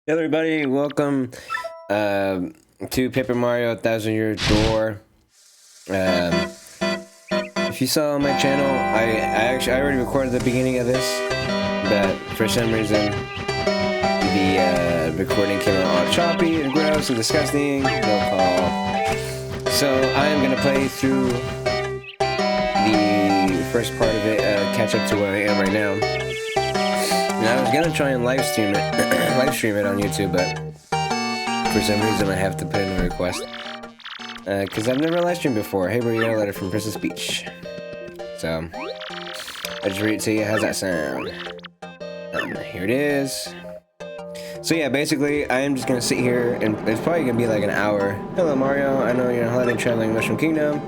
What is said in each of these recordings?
Hey everybody, welcome to Paper Mario Thousand Year Door. If you saw on my channel, I already recorded the beginning of this, but for some reason the recording came out all choppy and gross and disgusting. No call. So I am gonna play through the first part of it, catch up to where I am right now. And I was gonna try and live stream it on YouTube, but for some reason I have to put in a request. Cause I've never live streamed before. Hey, bro, you got a letter from Princess Peach. So, I just read it to you. How's that sound? Here it is. So yeah, basically, I am just gonna sit here, and it's probably gonna be like an hour. Hello, Mario. I know you're on holiday traveling in Mushroom Kingdom.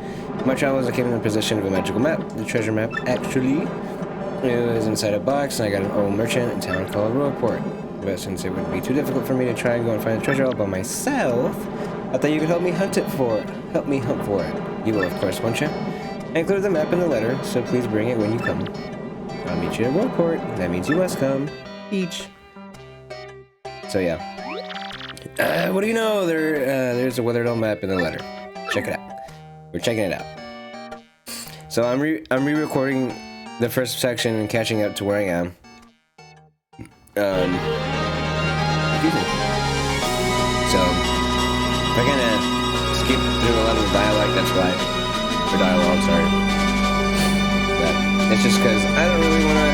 My travels, I came in the possession of a magical map. The treasure map, actually. It was inside a box, and I got an old merchant in town called Rerecording. But since it would be too difficult for me to try and go and find the treasure all by myself, I thought you could help me hunt for it. You will, of course, won't you? I included the map in the letter, so please bring it when you come. I'll meet you at Rerecording. That means you must come. Peach. So yeah. What do you know? There's a weathered old map in the letter. Check it out. We're checking it out. So I'm re-recording the first section and catching up to where I am. Excuse me. So, if I kinda skip through a lot of the dialogue, that's why. Or dialogue, sorry. But it's just because I don't really wanna,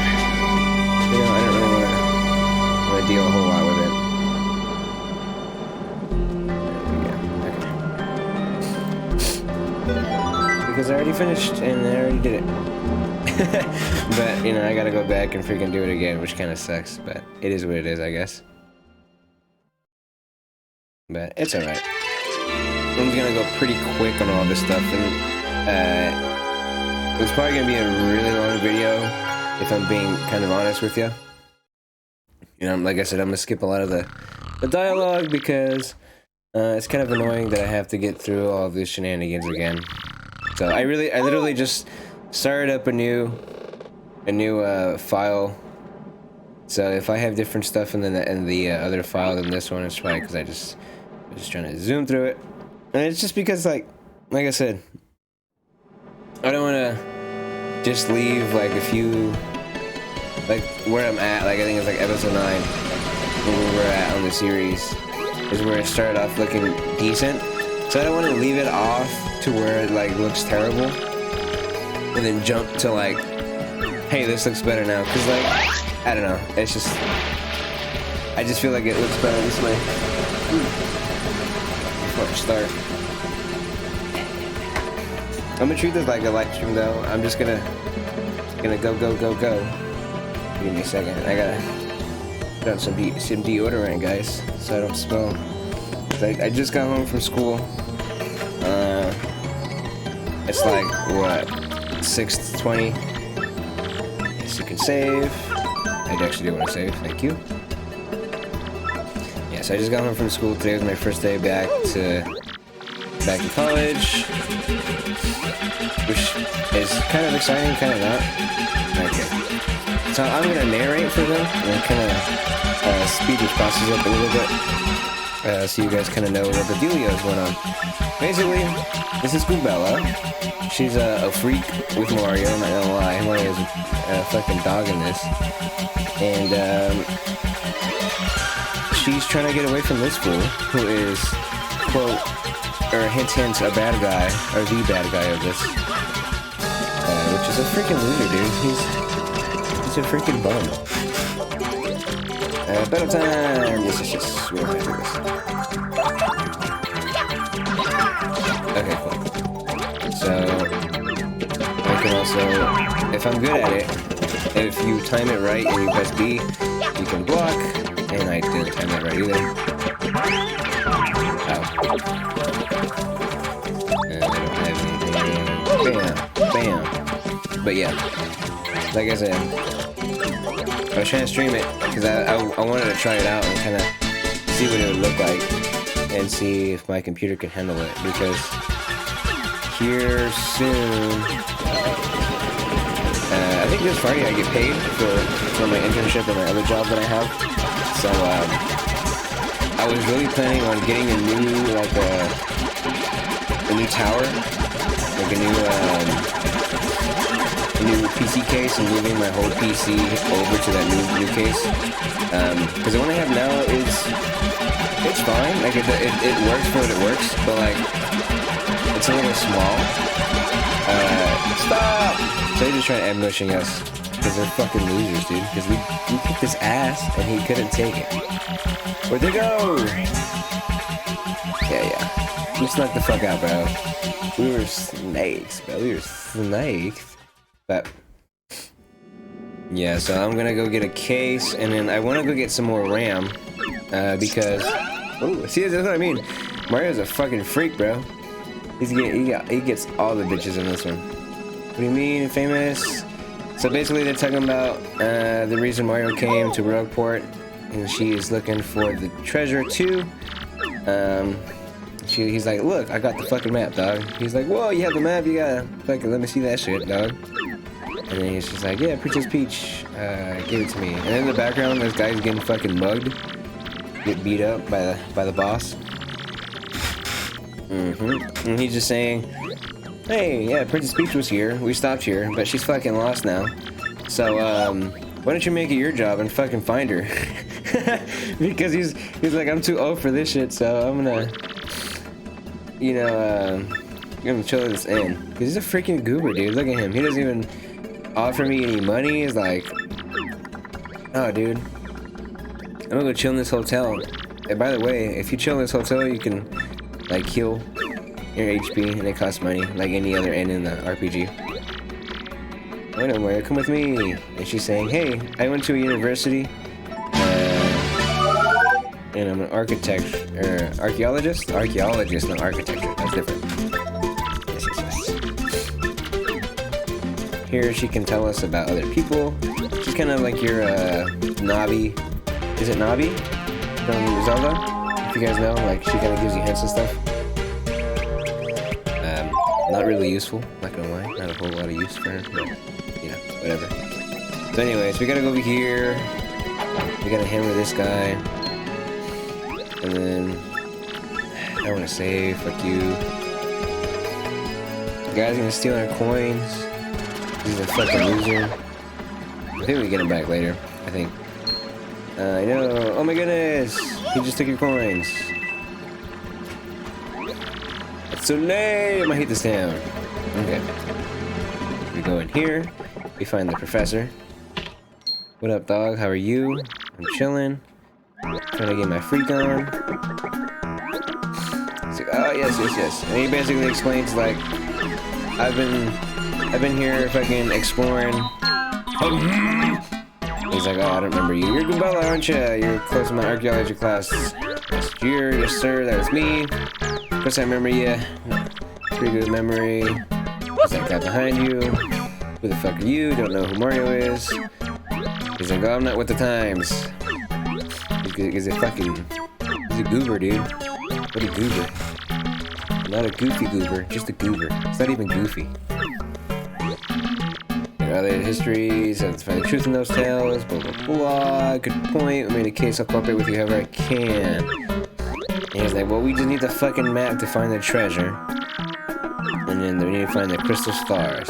wanna deal a whole lot with it. Okay. Because I already finished and I already did it. But, I gotta go back and freaking do it again, which kind of sucks, but it is what it is, I guess. But it's alright. I'm just gonna go pretty quick on all this stuff, and it's probably gonna be a really long video, if I'm being kind of honest with you. Like I said, I'm gonna skip a lot of the dialogue, because it's kind of annoying that I have to get through all of these shenanigans again. So I literally just started up a new file. So if I have different stuff in the other file than this one, it's probably because I'm just trying to zoom through it, and it's just because like I said, I don't want to just leave like a few, like where I'm at. Like I think it's like episode 9 where we're at on the series is where it started off looking decent. So I don't want to leave it off to where it like looks terrible, and then jump to like, hey, this looks better now. Cause like, I don't know, it's just, I just feel like it looks better this way. Before I start, I'm gonna treat this like a live stream though. I'm just gonna go. Give me a second. I gotta put on some deodorant, guys, so I don't smell. I just got home from school. It's like, what, 6:20? Yes, you can save. I actually do want to save, thank you. Yes, I just got home from school. Today was my first day back to college, which is kind of exciting, kind of not. Okay. So I'm gonna narrate for them and kind of speed this process up a little bit, so you guys kind of know what the dealio is going on. Basically, this is Bella. She's a freak with Mario, I'm not gonna lie. Mario's a fucking dog in this. And, she's trying to get away from this fool, who is, quote, or hint, a bad guy, or the bad guy of this. Which is a freaking loser, dude. He's a freaking bum. Battle time! Yes. We're gonna do this. Okay, cool. So, I can also, if I'm good at it, if you time it right and you press B, you can block, and I didn't time that right either. Ow. And I don't have anything. Bam. But yeah, like I said, I was trying to stream it, because I wanted to try it out and kind of see what it would look like, and see if my computer could handle it, because here soon, I think this Friday I get paid for my internship and my other job that I have. So I was really planning on getting a new, like, a new tower, like a new PC case, and moving my whole PC over to that new case. Because the one I have now it's fine. Like it works for what it works, but like it's a little small. Stop! So they're just trying to ambushing us because they're fucking losers, dude. Because we kicked his ass and he couldn't take it. Where'd they go? Yeah. We snuck the fuck out, bro. We were snakes, bro. We were snakes. But yeah, so I'm gonna go get a case, and then I want to go get some more RAM, because see, that's what I mean. Mario's a fucking freak, bro. He gets all the bitches in this one. What do you mean, famous? So basically, they're talking about the reason Mario came to Rerecording, and she is looking for the treasure too. He's like, look, I got the fucking map, dog. He's like, whoa, you have the map? You gotta fucking let me see that shit, dog. And then she's like, yeah, Princess Peach, give it to me. And in the background, this guy's getting fucking mugged, get beat up by the boss. And he's just saying, hey, yeah, Princess Peach was here. We stopped here, but she's fucking lost now. So, why don't you make it your job and fucking find her? Because he's like, I'm too old for this shit, so I'm gonna, you know, I'm gonna chill this in. Because he's a freaking goober, dude. Look at him. He doesn't even offer me any money. Is like, oh, dude, I'm gonna go chill in this hotel. And by the way, if you chill in this hotel, you can like heal your HP, and it costs money, like any other end in the RPG. Oh no, Mario, come with me. And she's saying, hey, I went to a university, and I'm an archaeologist, not architecture. That's different. Yes. Here she can tell us about other people. She's kind of like your Navi. Is it Navi from Zelda? If you guys know, like she kind of gives you hints and stuff. Not really useful, not gonna lie. Not a whole lot of use for her, but you know, whatever. So anyways, we gotta go over here. We gotta hammer this guy. And then I wanna save, fuck you. The guy's gonna steal our coins. He's a fucking loser. I think we get him back later, I think. I know. Oh my goodness! He just took your coins. That's so lame! I hate this town. Okay. We go in here. We find the professor. What up, dog? How are you? I'm chilling. Trying to get my freak on. He's like, oh yes. And he basically explains like, I've been here fucking exploring. He's like, oh, I don't remember you. You're Goombella, aren't you? You're close to my archaeology class last year. Yes, sir. That was me. Of course, I remember you. Pretty good memory. What's that guy behind you? Who the fuck are you? Don't know who Mario is. He's like, oh, I'm not with the times. He's a goober, dude. What a goober. Not a goofy goober, just a goober. It's not even goofy. Other histories, I have to find the truth in those tales, blah blah blah. Good point. I made a case, I'll cooperate with you however I can. And he's like, well, we just need the fucking map to find the treasure. And then we need to find the crystal stars.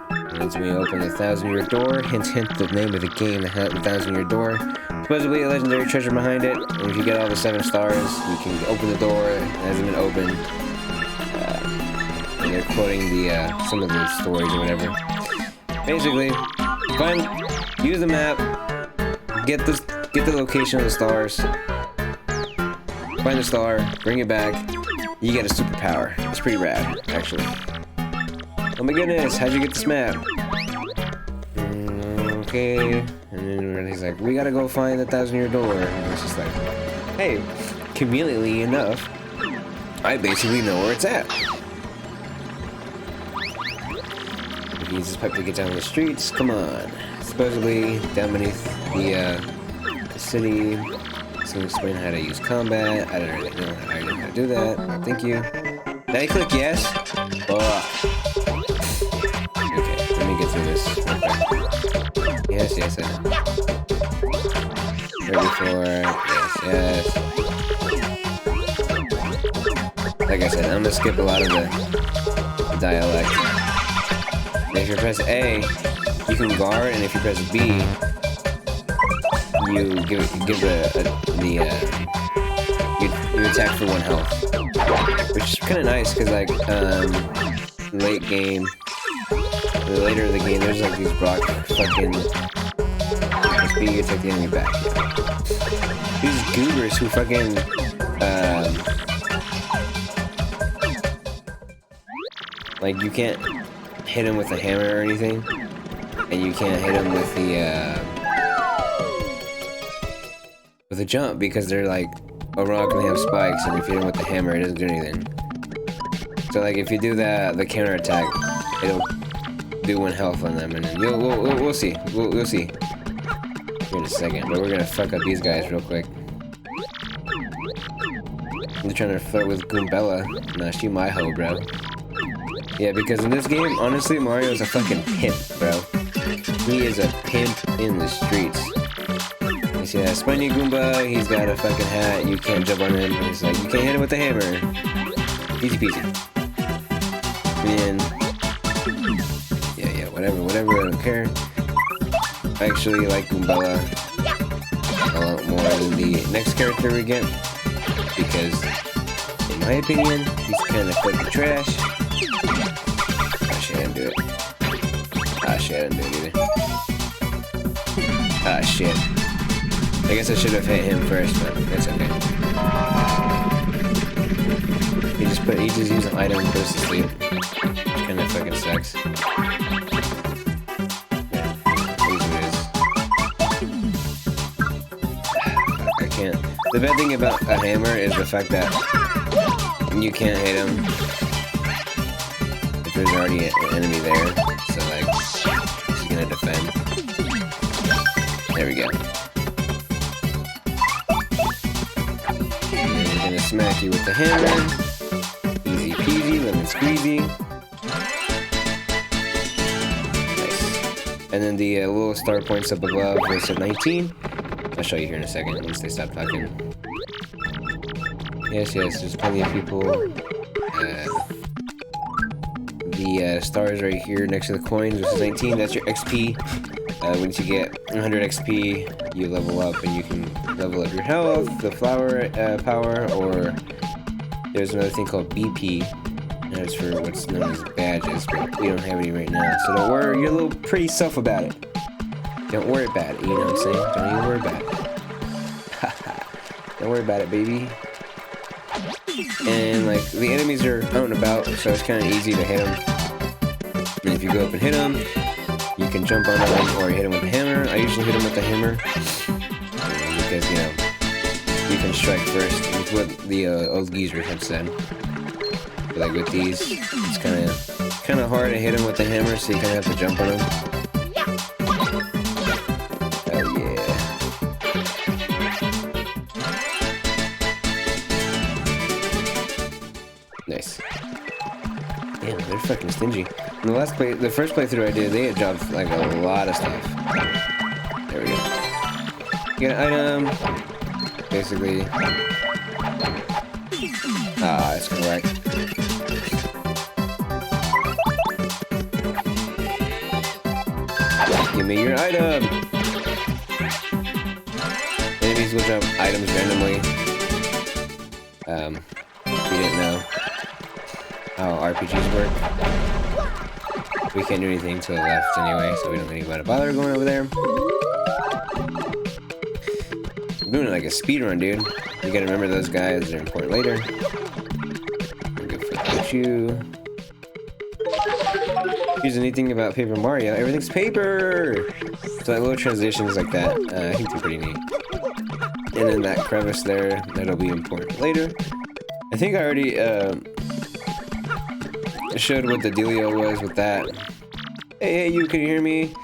And then we open the 1,000-year door. Hint, the name of the game, the 1,000-year door. Supposedly a legendary treasure behind it. And if you get all the 7 stars, you can open the door. It hasn't been opened. And they're quoting some of the stories or whatever. Basically, use the map, get the location of the stars, find the star, bring it back, you get a superpower. It's pretty rad, actually. Oh my goodness, how'd you get this map? Okay, and then he's like, we gotta go find the 1,000-year door. And it's just like, hey, conveniently enough, I basically know where it's at. He uses pipe to get down the streets. Come on. Supposedly down beneath the city. So explain how to use combat. I don't really know how to do that. Thank you. Did I click yes? Oh. Okay, let me get through this. Okay. Yes, I know. Ready for yes. like I said, I'm gonna skip a lot of the dialect. And if you press A, you can guard, and if you press B, you you attack for 1 health, which is kind of nice because like late game, the later in the game, there's like these block fucking speed, you take the enemy back. These goobers who fucking like you can't hit him with a hammer or anything, and you can't hit him with the jump because they're like a rock and they have spikes, and if you hit him with the hammer, it doesn't do anything. So like if you do the counter attack, it'll do 1 health on them, and then we'll see. We'll see here in a second. But we're gonna fuck up these guys real quick. They're trying to flirt with Goombella. Nah, she my hoe, bro. Yeah, because in this game, honestly, Mario's a fucking pimp, bro. He is a pimp in the streets. You see that spiny Goomba? He's got a fucking hat. You can't jump on him. He's like, you can't hit him with the hammer. Easy peasy. And yeah, whatever, I don't care. I actually like Goombella a lot more than the next character we get, because in my opinion, he's kind of fucking trash. Oh shit, I didn't do it. Ah shit, I didn't do it either. Ah shit. I guess I should have hit him first, but that's okay. He just used an item and goes to sleep. Which kinda fucking sucks. Yeah, it is what it is. I can't. The bad thing about a hammer is the fact that you can't hit him if there's already an enemy there. So like, he's gonna defend. There we go. And we're gonna smack you with the hammer. Easy peasy, lemon squeezy. Nice. And then the little star points up above where it said 19. I'll show you here in a second once they stop talking. Yes, there's plenty of people. The stars right here next to the coins, which is 19, that's your XP. Once you get 100 XP, you level up, and you can level up your health, the flower power, or there's another thing called BP. That's for what's known as badges, but we don't have any right now. So don't worry your little pretty self about it. Don't worry about it, you know what I'm saying? Don't even worry about it. Don't worry about it, baby. And like the enemies are out and about, so it's kind of easy to hit them. And if you go up and hit them, you can jump on them or hit them with the hammer. I usually hit them with the hammer because you know you can strike first. With what the old geezers have said. But like with these, it's kind of hard to hit them with the hammer, so you kind of have to jump on them. Oh yeah. Nice. Damn, they're fucking stingy. In the first playthrough I did, they had dropped like a lot of stuff. There we go. Get an item. Basically. Ah, it's gonna work. Give me your item. Enemies will drop items randomly. You didn't know how RPGs work. We can't do anything to the left anyway, so we don't really want to bother going over there. I'm doing it like a speed run, dude. You gotta remember those guys, they're important later. I'm gonna forget you. Here's the neat thing about Paper Mario, everything's paper! So like little transitions like that, I think they're pretty neat. And then that crevice there, that'll be important later. I think I already showed what the dealio was with that. Hey, you can hear me?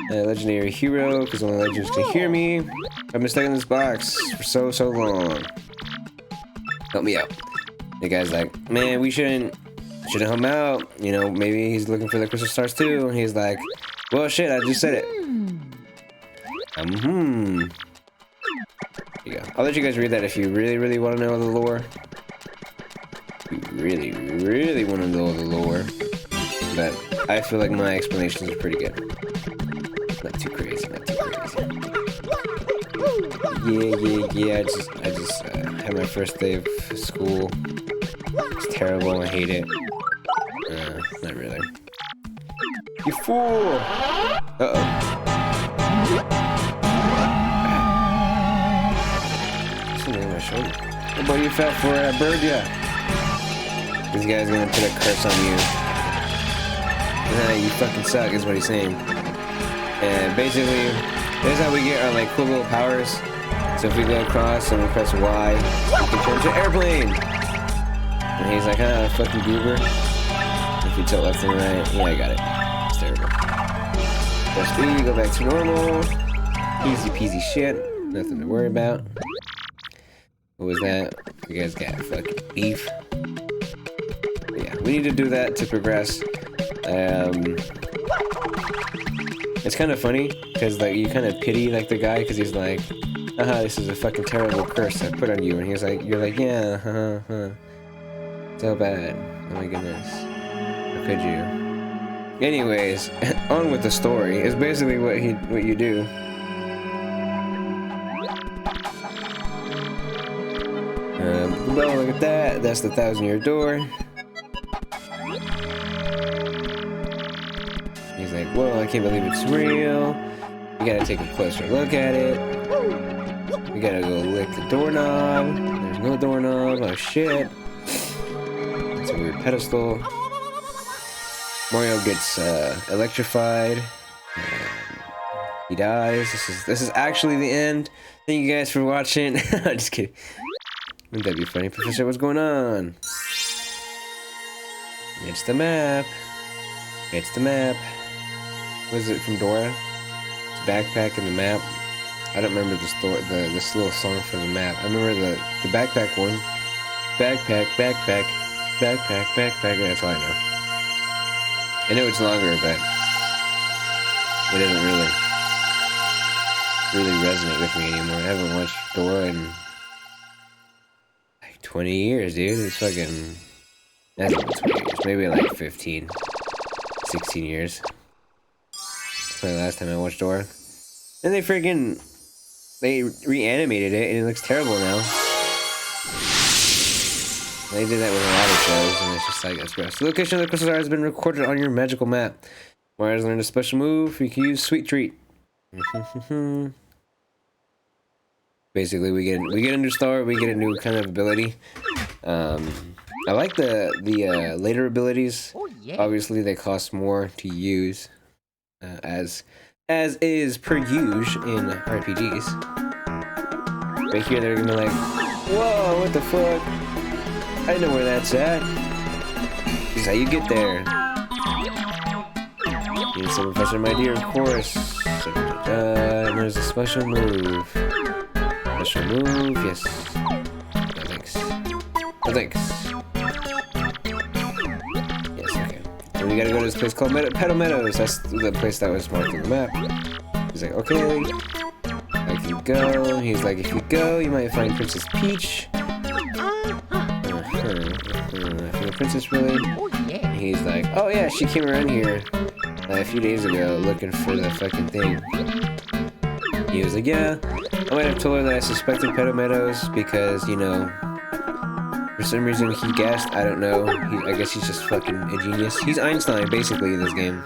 Legendary hero, because only legends can hear me. I've been stuck in this box for so long. Help me out. The guy's like, man, we shouldn't help him out. You know, maybe he's looking for the crystal stars too. And he's like, well, shit, I just said it. Here you go. I'll let you guys read that if you really want to know the lore. You really, really want to know the lore. But I feel like my explanations are pretty good. Not too crazy, not too crazy. Yeah. I just had my first day of school. It's terrible, I hate it. Not really. You fool! Uh-oh. Something on my shoulder. What about you fat for it? I burned ya! This guy's gonna put a curse on you. Nah, you fucking suck is what he's saying. And basically, that's how we get our like cool little powers. So if we go across and we press Y, we can turn to airplane! And he's like, ah, fucking goober. If you tilt left and right, yeah, I got it. It's terrible. Press B, go back to normal. Easy peasy shit. Nothing to worry about. What was that? You guys got fucking beef. But yeah, we need to do that to progress. It's kind of funny because like you kind of pity like the guy because he's like, "Haha, this is a fucking terrible curse I put on you," and he's like, "You're like, yeah, so bad. Oh my goodness, how could you?" Anyways, on with the story. It's basically what you do. Well, look at that. That's the 1,000-year door. He's like, whoa, I can't believe it's real. You gotta take a closer look at it. We gotta go lick the doorknob. There's no doorknob. Oh shit. It's a weird pedestal. Mario gets electrified. He dies. This is actually the end. Thank you guys for watching. I'm just kidding. Wouldn't that be funny? Professor, what's going on? It's the map. It's the map. Was it from Dora? It's backpack and the map. I don't remember this little song for the map. I remember the backpack one. Backpack. That's all I know. I know it's longer, but it doesn't really resonate with me anymore. I haven't watched Dora in like 20 years, dude. It's fucking... That's not 20 years. Maybe like 15, 16 years. That's probably the last time I watched Dora. And they reanimated it, and it looks terrible now. They did that with a lot of shows, and it's just like, that's gross. The location of the crystal star has been recorded on your magical map. Mario's learned a special move. You can use Sweet Treat. Basically, we get a new star. We get a new kind of ability. I like the later abilities. Oh, yeah. Obviously, they cost more to use, as is per usual in RPGs. But here they're gonna be like, whoa, what the fuck? I know where that's at. This is how you get there. Yes, so Professor, my dear, of course. And there's a special move. Special move, yes. No thanks. No thanks. Yes, okay. And we gotta go to this place called Petal Meadows. That's the place that was marked on the map. He's like, okay. If you go, he's like, if you go, you might find Princess Peach. Princess really? Oh, yeah. And he's like, oh yeah, she came around here a few days ago looking for the fucking thing. He was like, yeah, I might have told her that I suspected Petal Meadows because, you know, for some reason he guessed, I don't know, I guess he's just fucking a genius. He's Einstein, basically, in this game.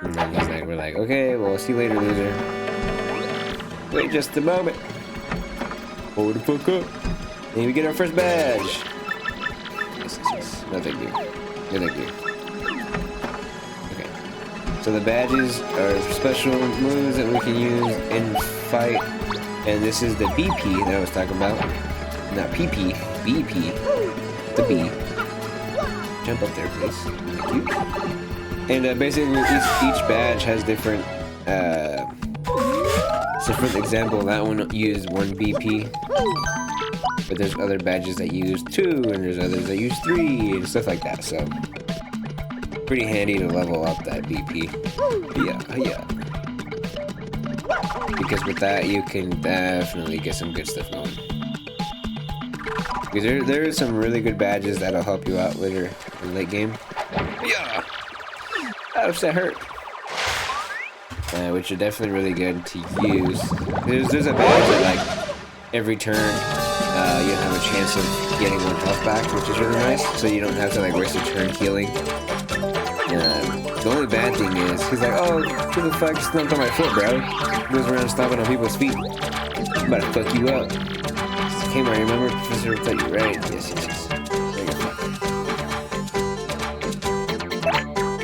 And then he's like, we're like, okay, well, see you later, loser. Wait just a moment. Hold the fuck up. And we get our first badge. Yes. No thank you. No thank you. Okay. So the badges are special moves that we can use in fight. And this is the BP that I was talking about. Not PP. BP. The B. Jump up there, please. Thank you. And basically each badge has different so for example, that one used 1 BP. But there's other badges that use 2, and there's others that use 3, and stuff like that, so... Pretty handy to level up that BP. Yeah. Because with that, you can definitely get some good stuff going. Because there are some really good badges that'll help you out later in late game. Yeah! Ouch, that hurt. Which are definitely really good to use. There's a badge that, like, every turn, you have a chance of getting 1 health back, which is really nice. So you don't have to, like, waste a turn healing. The only bad thing is, he's like, oh, who the fuck stomped on my foot, bro? Goes around stomping on people's feet. I'm about to fuck you up. Hey, Mario, remember Professor thought you right? Yes.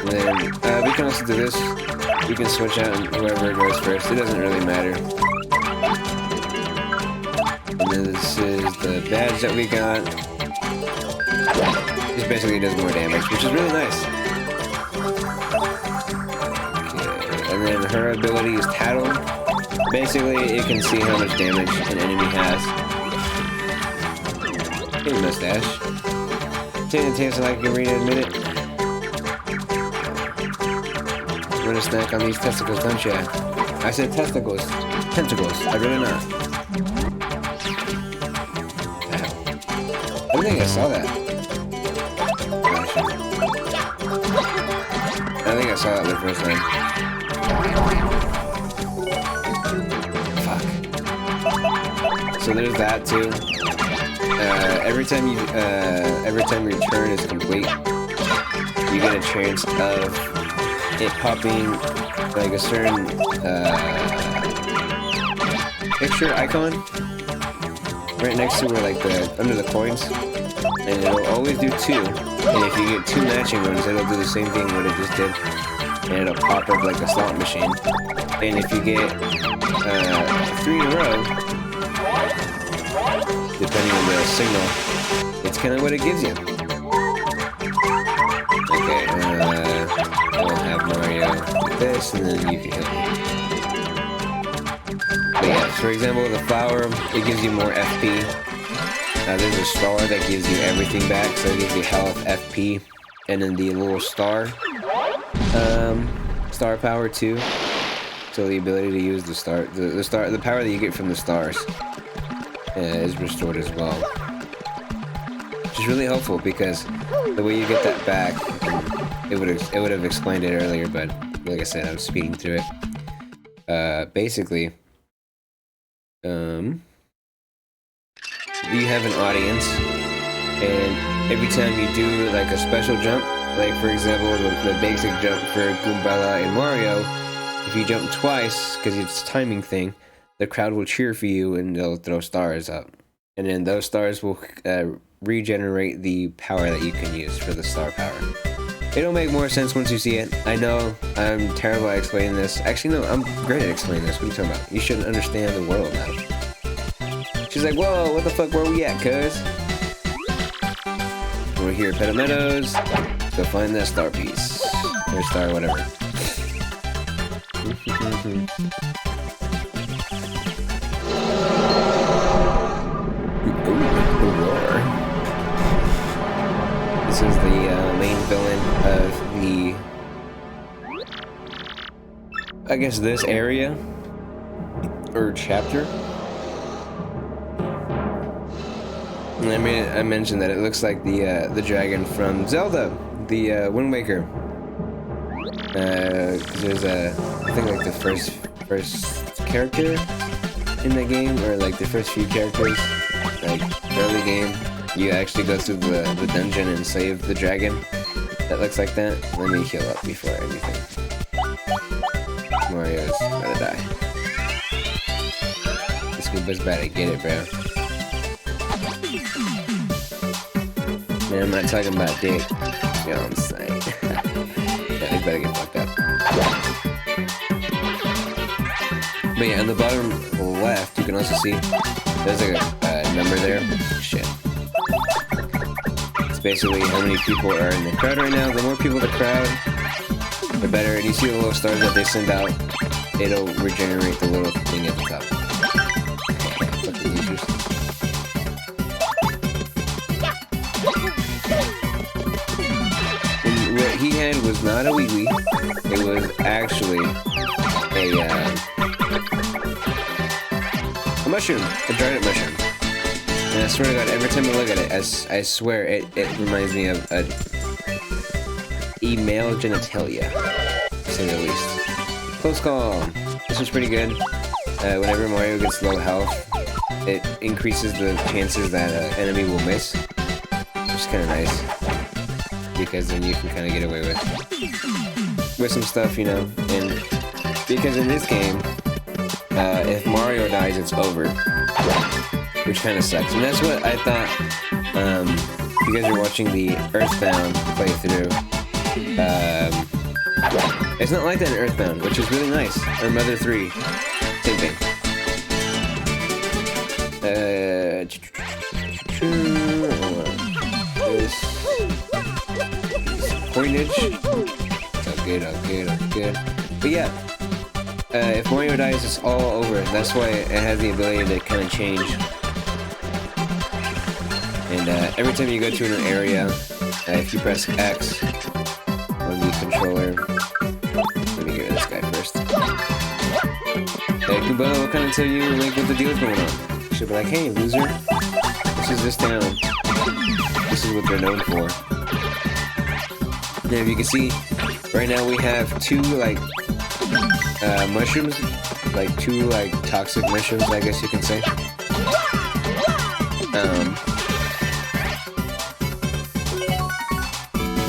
And then, we can also do this. We can switch out and whoever goes first. It doesn't really matter. And then this is the badge that we got. This basically does more damage, which is really nice. Okay, and then her ability is Tattle. Basically, it can see how much damage an enemy has. Hey, mustache. Tastes like arena, admit it. You want to snack on these testicles, don't you? I said testicles. Tentacles. I really not. I don't think I saw that. I think I saw that the first time. Fuck. So there's that too. Every time your turn is complete, you get a chance of it popping like a certain picture icon right next to where like under the coins, and it'll always do 2. And if you get 2 matching ones, it'll do the same thing what it just did, and it'll pop up like a slot machine. And if you get 3 in a row, depending on the signal, it's kind of what it gives you. Okay, we'll have Mario do this, and then you can hit me. But yeah, for example, the flower, it gives you more FP. There's a star that gives you everything back, so it gives you health, FP, and then the little star, star power too. So the ability to use the power that you get from the stars is restored as well, which is really helpful because the way you get that back, it would have explained it earlier, but like I said, I was speeding through it. Basically, you have an audience, and every time you do like a special jump, like for example the basic jump for Goombella and Mario, if you jump twice, because it's a timing thing, the crowd will cheer for you and they'll throw stars up. And then those stars will regenerate the power that you can use for the star power. It'll make more sense once you see it. I know I'm terrible at explaining this. Actually, no, I'm great at explaining this. What are you talking about? You shouldn't understand the world now. She's like, whoa, what the fuck, where we at, cuz? We're here at Petal Meadows. Go find that star piece. Or star, whatever. This is the main villain of the, I guess, this area or chapter. And I mentioned that it looks like the dragon from Zelda, the Wind Waker. There's I think like the first character in the game, or like the first few characters, like early game. You actually go through the dungeon and save the dragon that looks like that. Let me heal up before anything. Mario's gonna die. This Goomba's about to get it, bro. Man, I'm not talking about dick. You know what I'm saying? Yeah, they better get fucked up. But yeah, on the bottom left, you can also see there's like a number there. Shit. Basically how many people are in the crowd right now. The more people in the crowd, the better. And you see the little stars that they send out, it'll regenerate the little thing at the top. Fucking losers. And what he had was not a wee-wee. It was actually a mushroom, a dried up mushroom. And I swear to God, every time I look at it, I swear it reminds me of a male genitalia, to say the least. Close call. This was pretty good. Whenever Mario gets low health, it increases the chances that an enemy will miss, which is kind of nice, because then you can kind of get away with some stuff, you know. And because in this game, if Mario dies, it's over, which kind of sucks. And that's what I thought. You guys are watching the Earthbound playthrough. It's not like that in Earthbound, which is really nice. Or Mother 3, same thing. This coinage. All good. But yeah, if Mario dies, it's all over. That's why it has the ability to kind of change. And every time you go to an area, if you press X on the controller, let me get rid of this guy first. Kubo will kind of tell you like what the deal's going on. She'll be like, "Hey, loser, this is this town. This is what they're known for." Now, if you can see, right now we have two like mushrooms, like two like toxic mushrooms, I guess you can say.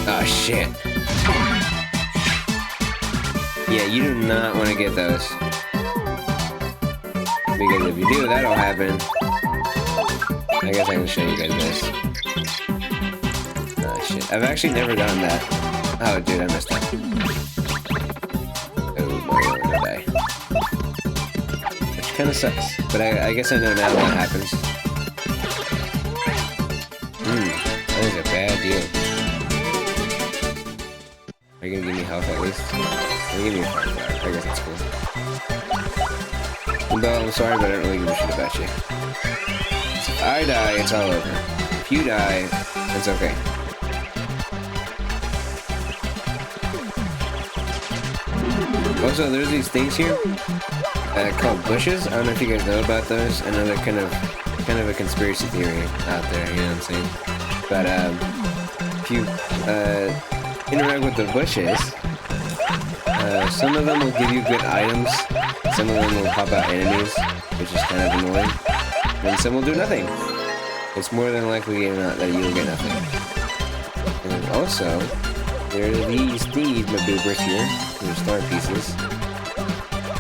Oh shit. Yeah, you do not want to get those. Because if you do, that'll happen. I guess I can show you guys this. Oh shit. I've actually never done that. Oh dude, I messed up. Oh, Mario gonna die. Which kinda sucks. But I guess I know now what happens. That is a bad deal. Are you gonna give me health at least? Or give me a fire flower. I guess that's cool. Though I'm sorry, but I don't really give a shit about you. If I die, it's all over. If you die, it's okay. Also, there's these things here called bushes. I don't know if you guys know about those. Another kind of a conspiracy theory out there. You know what I'm saying? But if you interact with the bushes, some of them will give you good items. Some of them will pop out enemies, which is kind of annoying. And some will do nothing. It's more than likely not that you'll get nothing. And also, there are these my boobers here. They're star pieces.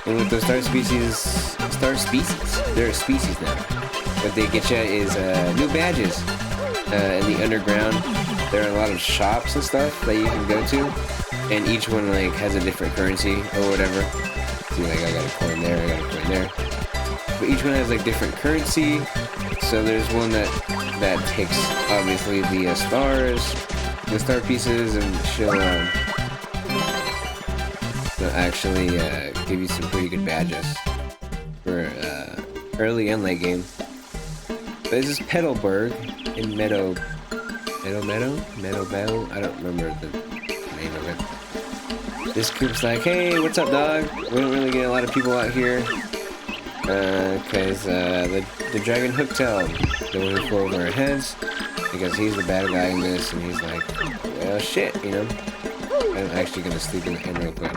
And with those star species, they're a species now. What they get you is new badges. In the underground, there are a lot of shops and stuff that you can go to. And each one like has a different currency or whatever. See, like I got a coin there, I got a coin there. But each one has like different currency. So there's one that takes obviously the stars, the star pieces, and she'll actually give you some pretty good badges for early and late game. But this is Petalburg in Meadowvale. I don't remember the name of it. This group's like, "Hey, what's up, dog? We don't really get a lot of people out here, cause the Dragon Hooktail, the one who flew over our heads, because he's the bad guy in this, and he's like, well, shit, you know. I'm actually gonna sleep in the hand real quick,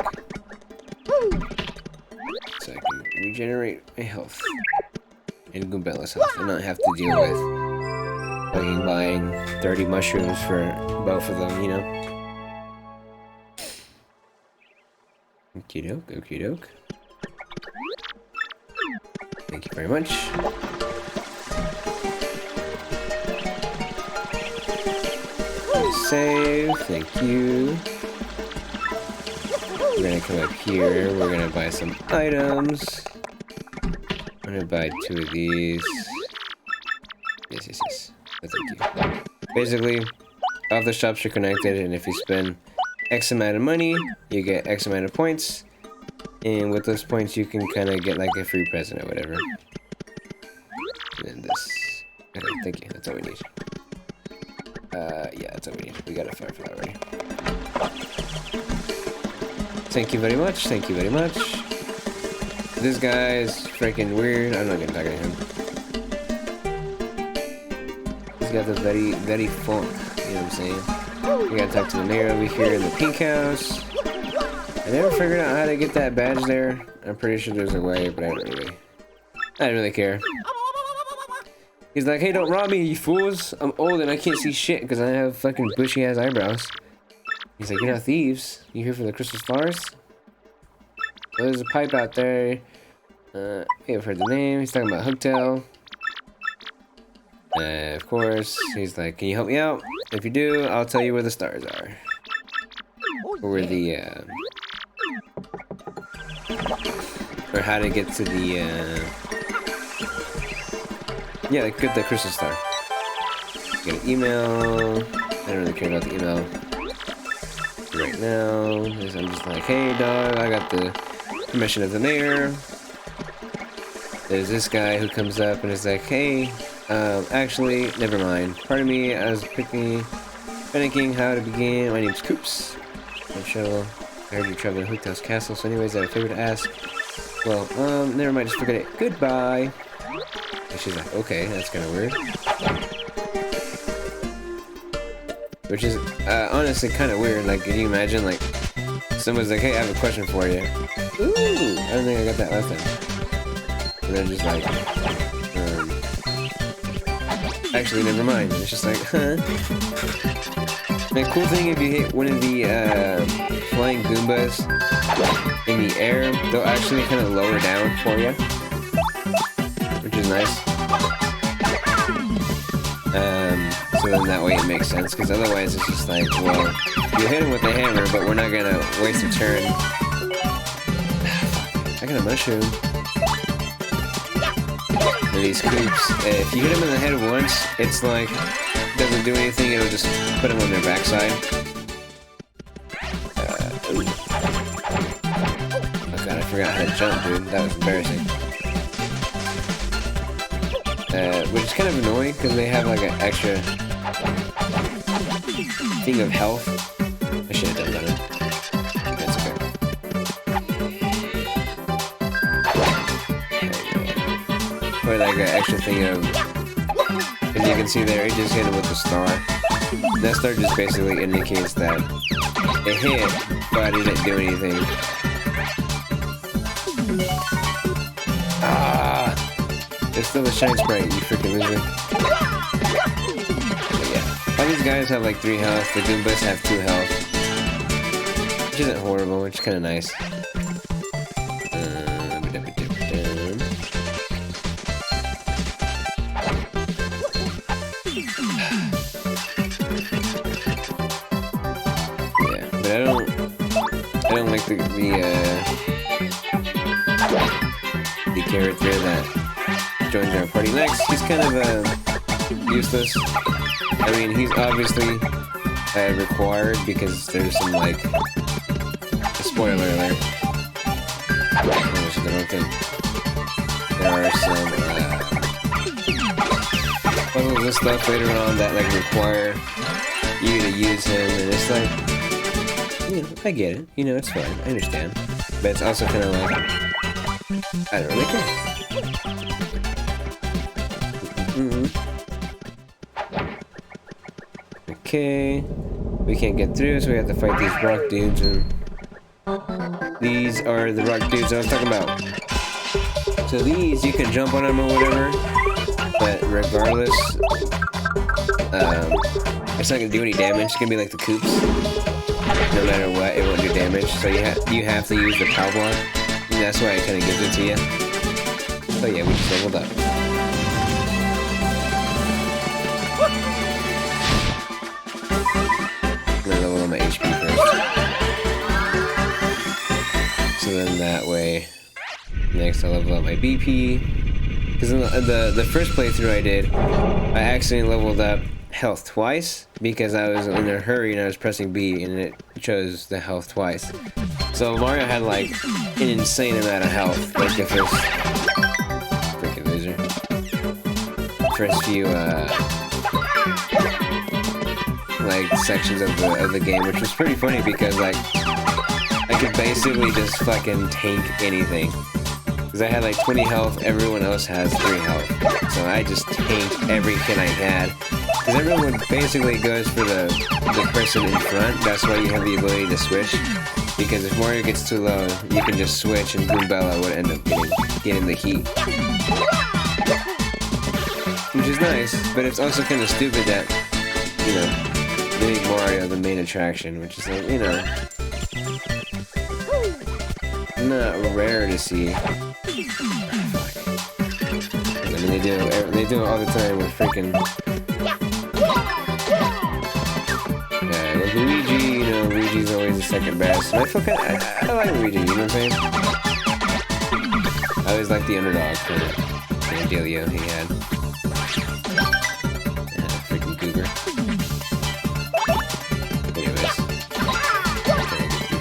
so I can regenerate my health and Goombella's health, and not have to deal with fucking buying 30 mushrooms for both of them, you know." Okie doke. Thank you very much. Save, thank you. We're gonna come up here, we're gonna buy some items. I'm gonna buy 2 of these. Yes. Thank you. Basically, all the shops are connected, and if you spend X amount of money, you get X amount of points, and with those points you can kind of get like a free present or whatever. And then this. Okay, thank you, that's all we need. Yeah, that's all we need. We got a fire flower already. Thank you very much, This guy is freaking weird. I'm not gonna talk to him. He's got the very funk. You know what I'm saying? We gotta talk to the mayor over here in the pink house. I never figured out how to get that badge there. I'm pretty sure there's a way, but I don't really care. He's like, hey, don't rob me, you fools. I'm old and I can't see shit because I have fucking bushy ass eyebrows. He's like, you're not thieves. You here for the crystal stars? Oh, there's a pipe out there. I've heard the name. He's talking about Hooktail. Of course, he's like, can you help me out? If you do, I'll tell you where the stars are. Or where the, or how to get to the, yeah, get the crystal star. Get an email. I don't really care about the email right now. I'm just like, hey, dog, I got the permission of the mayor. There's this guy who comes up and is like, hey, actually, never mind. Pardon me, I was panicking how to begin. My name's Coops. I'm sure I heard you traveling to Hooktail's castle, so anyways, I have a favor to ask. Well, never mind, just forget it. Goodbye. And she's like, okay, that's kind of weird. Which is, honestly kind of weird. Like, can you imagine, like, someone's like, hey, I have a question for you. Ooh, I don't think I got that last time. And they're just like, actually, never mind. And it's just like, huh? The cool thing, if you hit one of the, flying Goombas in the air, they'll actually kind of lower down for you. Which is nice. So then that way it makes sense, because otherwise it's just like, well, you hit him with the hammer, but we're not gonna waste a turn. I got a mushroom. And these Coops, if you hit them in the head once, it's like, doesn't do anything, it'll just put them on their backside. Oh god, I forgot how to jump, dude. That was embarrassing. Which is kind of annoying, because they have like an extra thing of health. I should have done better. That's okay. Or like an extra thing of... As you can see there, it just hit him with the star. That star just basically indicates that it hit, but it didn't do anything. Ah! There's still a shine sprite, you freaking loser. But yeah. All these guys have like 3 health, the Goombas have 2 health. Which isn't horrible, which is kinda nice. Yeah, but I don't like the character that joins our party next. He's kind of useless. I mean, he's obviously required because there's some like spoiler alert. Which is the wrong thing. There are some puzzles and stuff later on that like require you to use him, and it's like, you know, I get it. You know, it's fine. I understand, but it's also kind of like, I don't really care. Okay, we can't get through, so we have to fight these rock dudes, and these are the rock dudes I was talking about. So these, you can jump on them or whatever, but regardless, it's not gonna do any damage. It's gonna be like the Coops. No matter what, it won't do damage. So you have to use the power block, and that's why it kind of gives it to you. Oh yeah, we just leveled up. I'm gonna level up my HP first. So then that way, next I'll level up my BP. Because in the first playthrough I did, I accidentally leveled up health twice because I was in a hurry and I was pressing B and it chose the health twice. So Mario had like an insane amount of health, like the first freaking loser. First few like sections of the game, which was pretty funny because like I could basically just fucking tank anything. Because Because I had like 20 health, everyone else has 3 health. So I just tanked every hit I had. Because everyone basically goes for the person in front. That's why you have the ability to switch. Because if Mario gets too low, you can just switch and Goombella would end up getting the heat. Which is nice, but it's also kind of stupid that, you know, they make Mario the main attraction, which is like, you know, not rare to see. I mean, they do it all the time with freaking. Yeah, like Luigi, you know, Luigi's always the second best. And I feel kind of, I like Luigi, you know what I'm saying? I always like the underdog kind of dealio he had. Freaking goober. Anyways,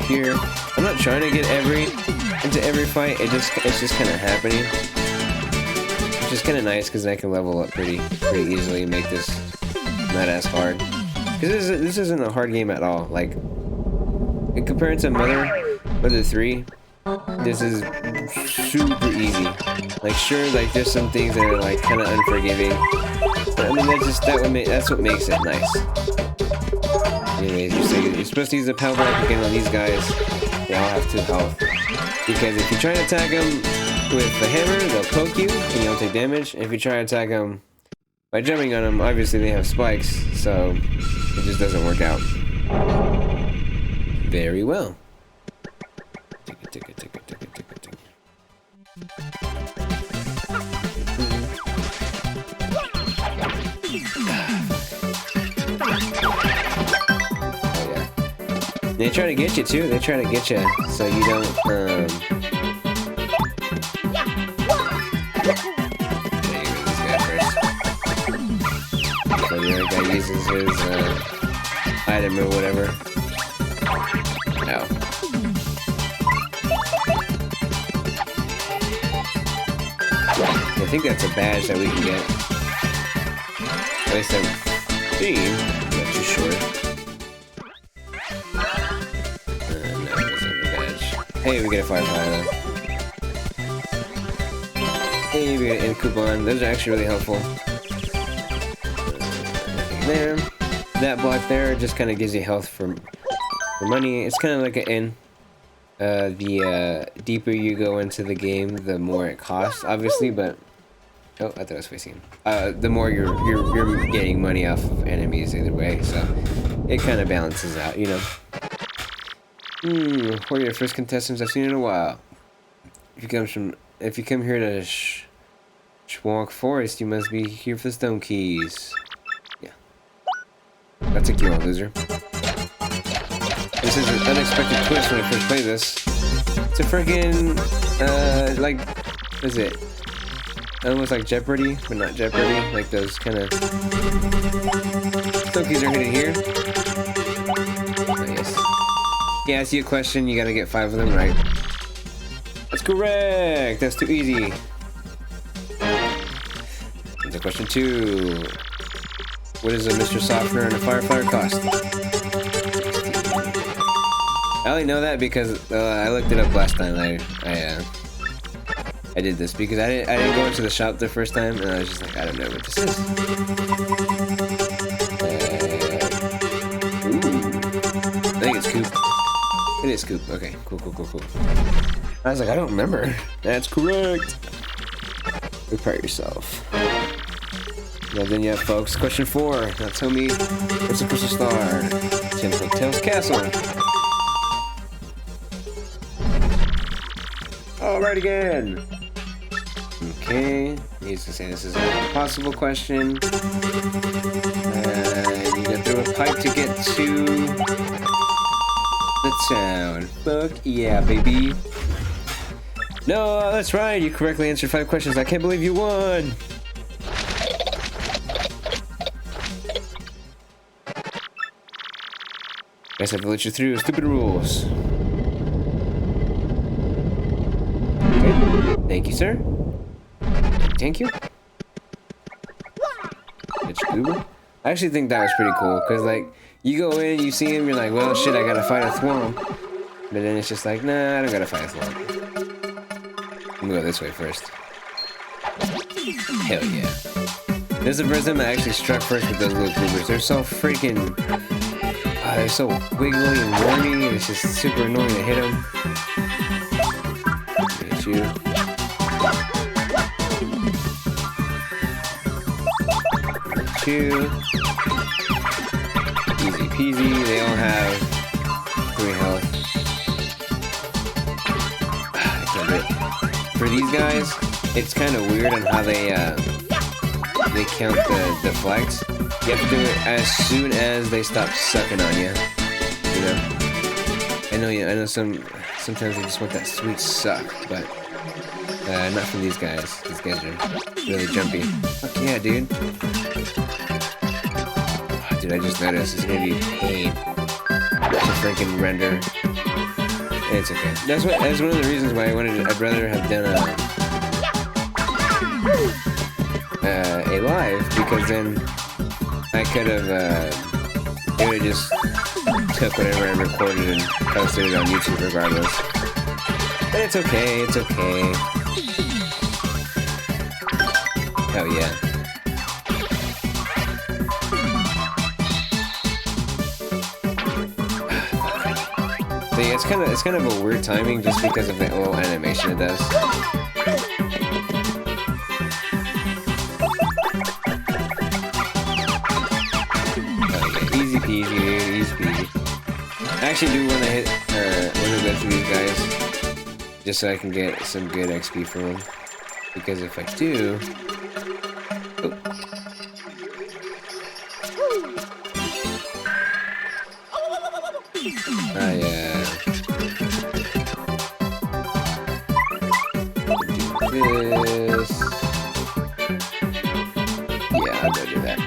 here, I'm not trying to get into every fight. It's just kind of happening. Which is kind of nice because I can level up pretty easily and make this not as hard. Because this isn't a hard game at all. Like, in comparison to Mother 3, this is super easy. Like, sure, like there's some things that are like kind of unforgiving, but I mean that's what makes it nice. Anyways, you're supposed to use the power back again on these guys. They all have 2 health. Because if you try to attack them with the hammer, they'll poke you and you don't take damage. And if you try to attack them by jumping on them, obviously they have spikes, so it just doesn't work out. Very well. Tick. They try to get you too. They try to get you so you don't. This guy first. So the other guy uses his item or whatever. Ow. I think that's a badge that we can get. At least I'm not too sure. Hey, we get a Firefly though. Hey, we get an coupon. Those are actually really helpful. There. That block there just kind of gives you health for money. It's kind of like an inn. The deeper you go into the game, the more it costs, obviously, but... Oh, I thought I was facing him. The more you're getting money off of enemies either way, so... It kind of balances out, you know? One of your first contestants I've seen in a while. If you come here to Schwalk Forest, you must be here for the stone keys. Yeah. That took you on, loser. This is an unexpected twist when I first played this. It's a freaking, like, what is it? Almost like Jeopardy, but not Jeopardy. Like those kind of... Stone keys are hidden here. Yeah, ask you a question, you gotta get 5 of them right. That's correct! That's too easy. Into question 2. What does a Mr. Softener and a Firefly cost? I only know that because I looked it up last time. I did this because I didn't go into the shop the first time, and I was just like, I don't know what this is. Ooh. I think it's Coop. It is Scoop. Okay, cool. I was like, I don't remember. That's correct. Prepare yourself. Well, then you have, folks. Question 4. Now tell me, what's the crystal star? Tails Castle. Alright again. Okay. Needs to say this is an impossible question. You go through a pipe to get to the town. Fuck yeah, baby. No, that's right. You correctly answered 5 questions. I can't believe you won. Guess I have to let you through. Stupid rules. Okay. Thank you, sir. Thank you. It's Goober. I actually think that was pretty cool, because, like, you go in, you see him, you're like, well, shit, I gotta fight a Thwomp. But then it's just like, nah, I don't gotta fight a Thwomp. Let me go this way first. Hell yeah. This is the first time I actually struck first with those little bloopers. They're so freaking... they're so wiggly and wormy, and it's just super annoying to hit them. Hit you. Hit you. Easy peasy. They all have 3 health. I can't do it. For these guys, it's kind of weird on how they count the deflects. You have to do it as soon as they stop sucking on you. You know? I know sometimes they just want that sweet suck, but not from these guys. These guys are really jumpy. Fuck yeah, dude. Oh, dude, I just noticed it's gonna be a pain to freaking render. It's okay. That's one of the reasons why I'd rather have done a live, because then I could have it would just took whatever I recorded and posted it on YouTube regardless. But it's okay, it's okay. Hell yeah. So yeah, it's kind of a weird timing just because of the little animation it does. Easy peasy, dude. Easy peasy. I actually do want to go through these guys just so I can get some good XP from them. Because if I do, do this. Yeah, I'll go do that.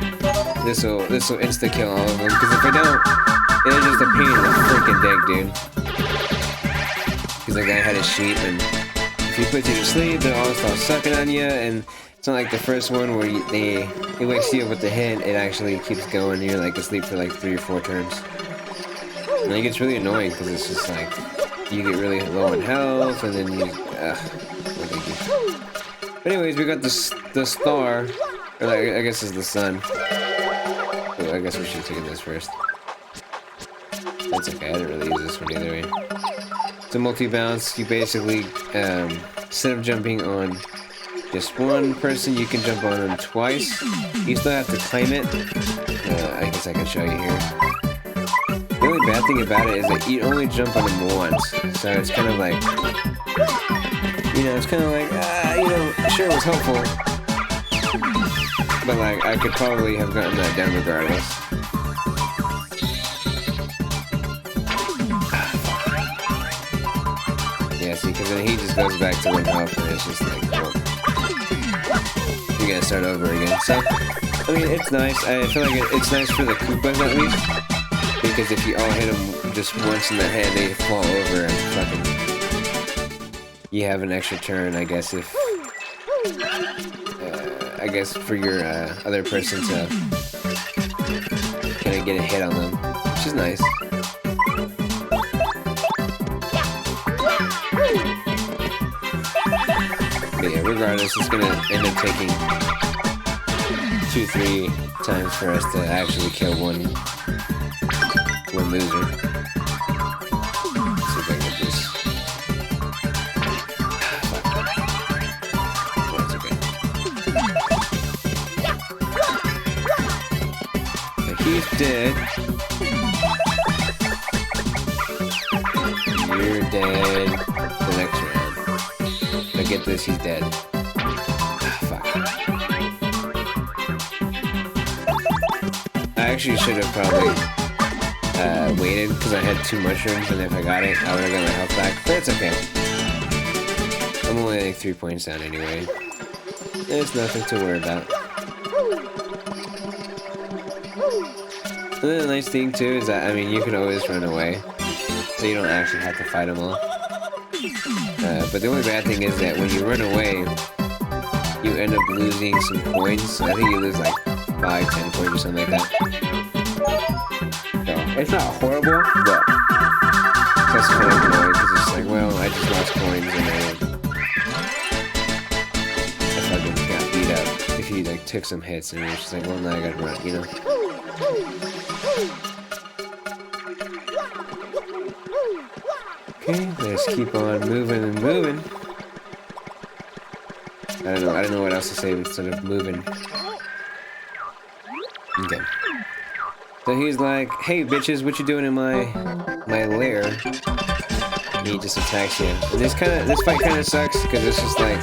This will insta kill all of them, because if I don't, it's just a pain in the freaking dick, dude. Because the guy had a sheep, and if you put you to sleep, they'll all start sucking on you, and it's not like the first one where it wakes you up with the hit, it actually keeps going, and you're like asleep for like 3 or 4 turns. And it gets really annoying, because it's just like, you get really low in health, and then you, but anyways, we got the star, or like, I guess it's the sun. Oh, I guess we should have taken this first. That's okay, I didn't really use this one either way. It's a multi-bounce. You basically, instead of jumping on just one person, you can jump on them twice. You still have to claim it. I guess I can show you here. The only bad thing about it is that you only jump on them once. So it's kind of like, you know, it's kind of like, you know, sure it was helpful. But like, I could probably have gotten that down regardless. Yeah, see, because then he just goes back to 1 health, and it's just like, well, you gotta start over again. So, I mean, it's nice. I feel like it's nice for the Koopas at least, because if you all hit them just once in the head, they fall over and fucking, you have an extra turn, I guess, if, I guess for your other person to kind of get a hit on them, which is nice. But yeah, regardless, it's gonna end up taking 2-3 times for us to actually kill one loser. Let's see if I can get this. That's okay. So he's dead. You're dead. The next round. But get this, he's dead. Fuck. I actually should have probably waited because I had 2 mushrooms, and if I got it, I would have got my health back. But it's okay. I'm only like 3 points down anyway. There's nothing to worry about. And then the nice thing too is that, I mean, you can always run away, so you don't actually have to fight them all. But the only bad thing is that when you run away, you end up losing some coins. So I think you lose like 5-10 coins or something like that. So it's not horrible, but that's kind of annoying because it's like, well, I just lost coins and took some hits, and it was just like, well, now I gotta run, you know? Okay, let's keep on moving and moving. I don't know what else to say instead of moving. Okay. So he's like, hey bitches, what you doing in my lair? And he just attacks you. And this fight kinda sucks, because it's just like,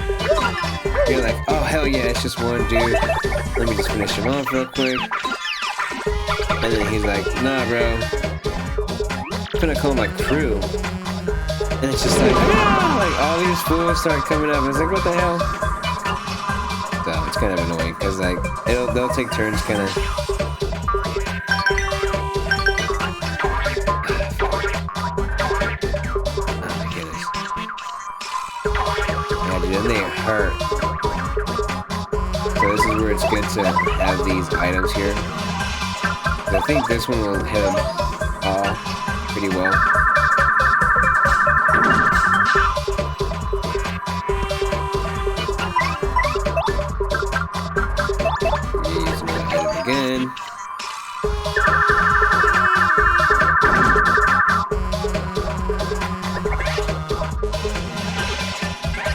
you're like, oh hell yeah, it's just one dude. Let me just finish him off real quick. And then he's like, nah bro. I'm gonna call my crew. And it's just like, ah! Like all these fools start coming up, and it's like, what the hell? So it's kind of annoying, because like they'll take turns kind of. Oh my goodness. Yeah, dude, and they hurt. So this is where it's good to have these items here. I think this one will hit them all pretty well. Use another item again.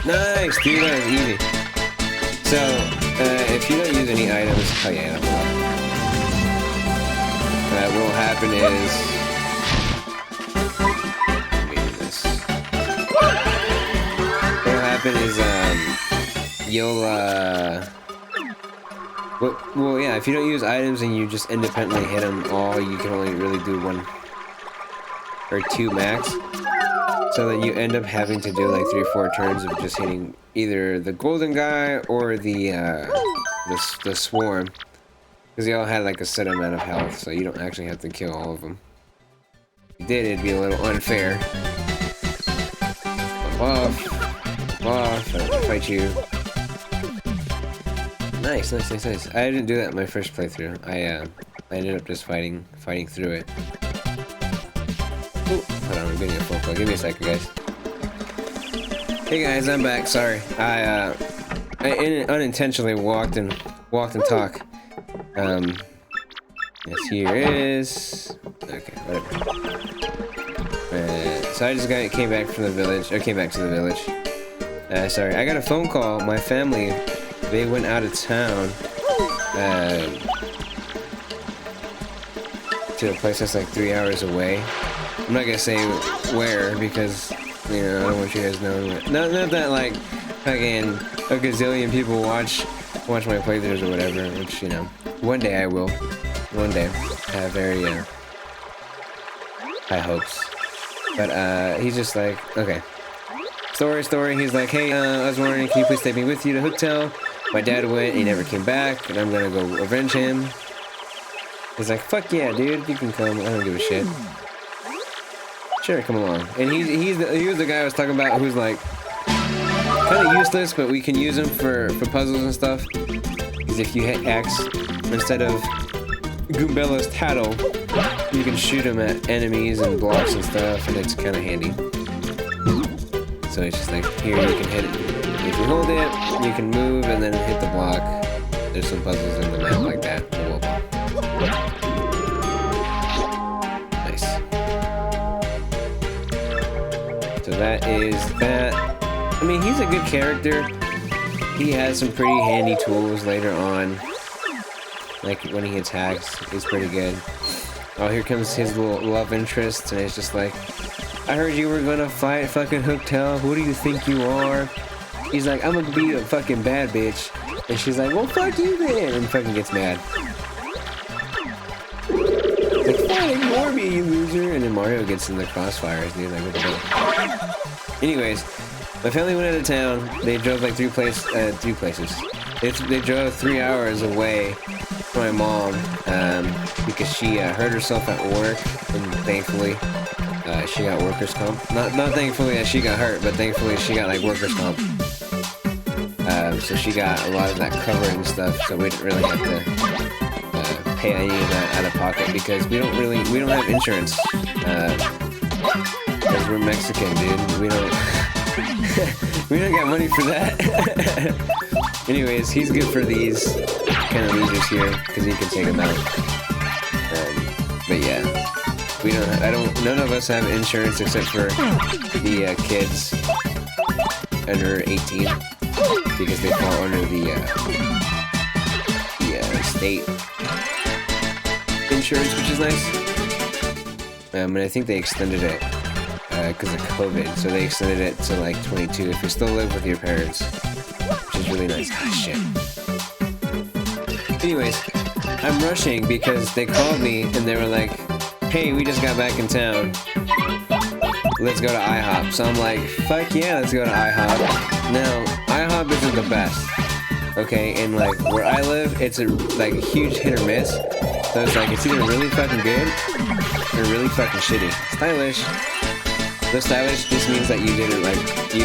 Nice, dude, that was easy. So, if you don't use any items, oh yeah, no, what will happen is, what'll happen is, you'll, well, yeah, if you don't use items and you just independently hit them all, you can only really do 1 or 2 max. So that you end up having to do like 3 or 4 turns of just hitting either the golden guy or the swarm. Because they all had like a set amount of health, so you don't actually have to kill all of them. If you did, it'd be a little unfair. Bump off. Bump off. I don't fight you. Nice, nice, nice, nice. I didn't do that in my first playthrough. I ended up just fighting through it. Ooh, hold on, I'm getting a phone call. Give me a second, guys. Hey guys, I'm back. Sorry, I unintentionally walked and talked. Yes, here is. Okay, whatever. So I just came back from the village. I came back to the village. Sorry, I got a phone call. My family, they went out of town. To a place that's like 3 hours away. I'm not gonna say where because, you know, I don't want you guys knowing. Not that like fucking a gazillion people watch my playthroughs or whatever, which, you know, one day I will. One day. I have very high hopes. But he's just like, okay. Story. He's like, hey, I was wondering, can you please take me with you to hotel? My dad went, he never came back, and I'm gonna go avenge him. He's like, fuck yeah, dude, you can come. I don't give a shit. Sure, come along. And he was the guy I was talking about who's like kind of useless, but we can use him for puzzles and stuff. Because if you hit X instead of Goombella's tattle, you can shoot him at enemies and blocks and stuff, and it's kind of handy. So it's just like, here you can hit it. If you hold it, you can move and then hit the block. There's some puzzles in the map like that. Nice. So that is that. I mean, he's a good character. He has some pretty handy tools later on. Like when he attacks, he's pretty good. Oh, here comes his little love interest, and it's just like, I heard you were gonna fight fucking Hooktail. Who do you think you are? He's like, I'm gonna be a fucking bad bitch. And she's like, well, fuck you then. And fucking gets mad. Like, fine, ignore me, you loser. And then Mario gets in the crossfires, dude. Like, what the fuck? Anyways, my family went out of town. They drove like 3 places. They drove 3 hours away from my mom because she hurt herself at work, and thankfully she got workers' comp. Not thankfully that she got hurt, but thankfully she got like workers' comp. So she got a lot of that covered and stuff, so we didn't really have to pay any of that out of pocket because we don't have insurance. Because we're Mexican, dude. We don't got money for that. Anyways, he's good for these. kind of losers here because you can take them out. But yeah, we don't. None of us have insurance except for the kids under 18 because they fall under the state insurance, which is nice. And I think they extended it because of COVID, so they extended it to like 22 if you still live with your parents, which is really nice. Ah, shit. Anyways, I'm rushing because they called me and they were like, hey, we just got back in town. Let's go to IHOP. So I'm like, fuck yeah, let's go to IHOP. Now, IHOP isn't the best. Okay, and like where I live, it's a like huge hit or miss. So it's like it's either really fucking good or really fucking shitty. Stylish. The stylish just means that you did it like you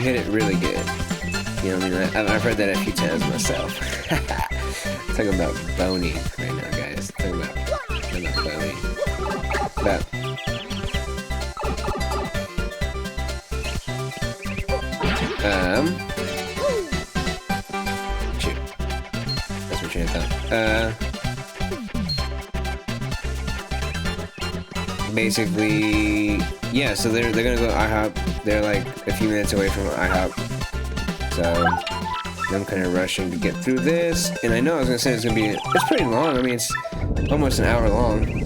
hit it really good. You know what I mean? I've heard that a few times myself. Talking about bony right now, guys. Talking about bony. But shoot. That's what you're thought. Basically, yeah, so they're gonna go to IHOP. They're like a few minutes away from IHOP. So I'm kind of rushing to get through this. And I know I was gonna say it's pretty long. I mean, it's almost an hour long.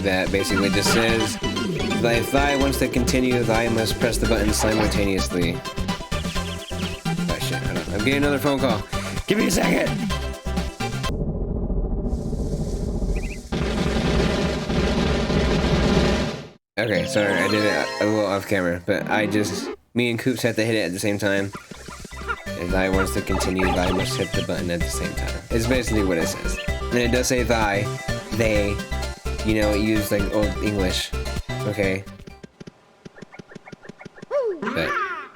That basically just says, if thy wants to continue, thy must press the button simultaneously. Oh shit, hold on. I'm getting another phone call. Give me a second! Okay, sorry, I did it a little off camera, but me and Coops had to hit it at the same time. If thy wants to continue, thy must hit the button at the same time. It's basically what it says. And it does say thy, they, you know, it used like old English, okay? But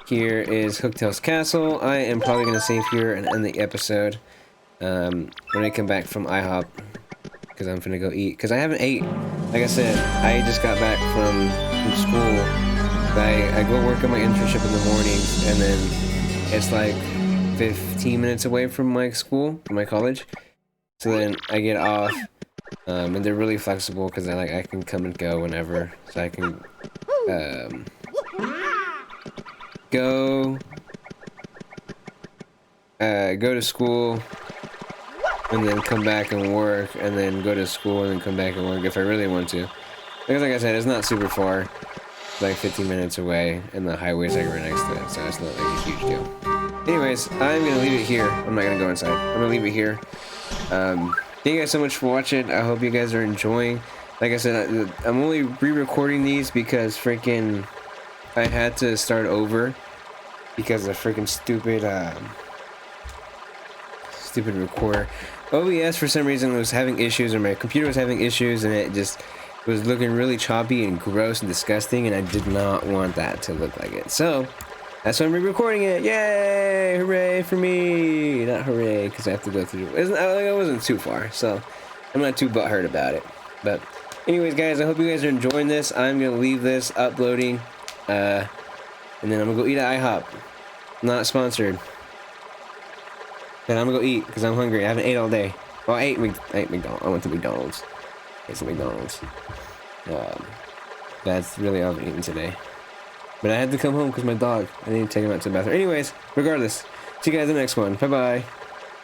here is Hooktail's Castle. I am probably going to save here and end the episode when I come back from IHOP, because I'm finna go eat. Because I haven't ate. Like I said, I just got back from school. I go work on my internship in the mornings, and then it's like 15 minutes away from my school, from my college. So then I get off, and they're really flexible because I can come and go whenever. So I can go to school and then come back and work, and then go to school and then come back and work if I really want to. Because like I said, it's not super far. It's like 15 minutes away, and the highway's like right next to it, so it's not like a huge deal. Anyways, I'm gonna leave it here. I'm not gonna go inside. I'm gonna leave it here. Thank you guys so much for watching. I hope you guys are enjoying. Like I said, I'm only re-recording these because freaking I had to start over because of freaking stupid recorder. OBS for some reason was having issues, or my computer was having issues, and it just was looking really choppy and gross and disgusting, and I did not want that to look like it. So that's why I'm re-recording it. Yay! Hooray for me! Not hooray, because I have to go through. I wasn't too far, so I'm not too butthurt about it. But anyways, guys, I hope you guys are enjoying this. I'm gonna leave this uploading, and then I'm gonna go eat at IHOP. Not sponsored. Then I'm gonna go eat because I'm hungry. I haven't ate all day. Well, I ate McDonald's. I went to McDonald's. Ate some McDonald's. That's really all I've eaten today. But I had to come home because my dog. I need to take him out to the bathroom. Anyways, regardless, see you guys in the next one. Bye bye.